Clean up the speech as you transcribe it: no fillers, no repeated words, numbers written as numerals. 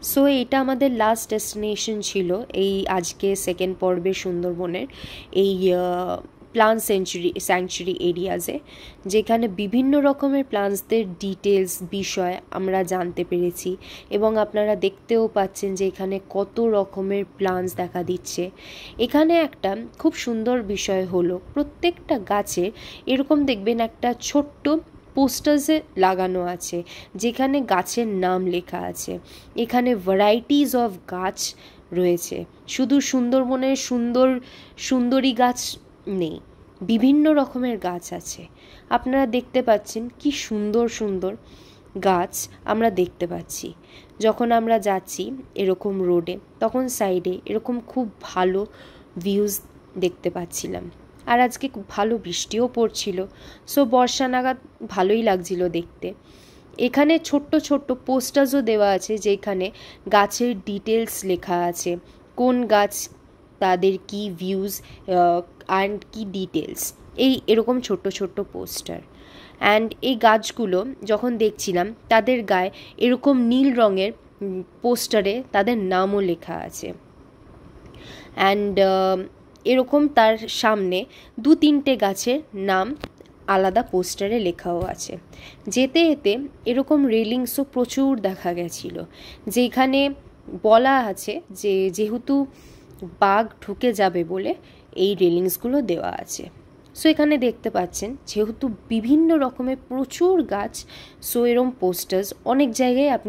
So এটা আমাদের last destination ছিল এই আজকে সেকেন্ড পর্বে সুন্দরবনের এই প্লান্ট স্যাংচুরি এরিয়াজে, যেখানে বিভিন্ন রকমের প্লান্টসদের ডিটেলস বিষয় আমরা জানতে পেরেছি এবং আপনারা দেখতেও পাচ্ছেন যে এখানে কত রকমের প্লান্টস দেখা দিচ্ছে। এখানে একটা খুব সুন্দর বিষয় হলো প্রত্যেকটা গাছে এরকম দেখবেন একটা ছোট্ট পোস্টার্সে লাগানো আছে যেখানে গাছের নাম লেখা আছে। এখানে ভ্যারাইটিস অফ গাছ রয়েছে, শুধু সুন্দরবনের সুন্দরী গাছ নেই, বিভিন্ন রকমের গাছ আছে। আপনারা দেখতে পাচ্ছেন কি সুন্দর সুন্দর গাছ আমরা দেখতে পাচ্ছি। যখন আমরা যাচ্ছি এরকম রোডে তখন সাইডে এরকম খুব ভালো ভিউজ দেখতে পাচ্ছিলাম। আর আজকে খুব ভালো বৃষ্টিও পড়ছিল, সো বর্ষা নাগাদ ভালোই লাগছিল দেখতে। এখানে ছোট্ট ছোট্ট পোস্টার্সও দেওয়া আছে যেখানে গাছের ডিটেলস লেখা আছে, কোন গাছ, তাদের কি ভিউজ অ্যান্ড কি ডিটেলস, এরকম ছোট্ট ছোট্ট পোস্টার। অ্যান্ড এই গাছগুলো যখন দেখছিলাম তাদের গায়ে এরকম নীল রঙের পোস্টারে তাদের নামও লেখা আছে। অ্যান্ড এরকম তার সামনে 2-3টে গাছের নাম আলাদা পোস্টারে লেখাও আছে। যেতে যেতে এরকম রেলিংসও প্রচুর দেখা গেছিল, যেখানে বলা আছে যে যেহেতু বাঘ ঢুকে যাবে বলে এই রেলিংসগুলো দেওয়া আছে। সো এখানে দেখতে পাচ্ছেন যেহেতু বিভিন্ন রকমের প্রচুর গাছ, সো এরকম পোস্টার্স অনেক জায়গায় আপনি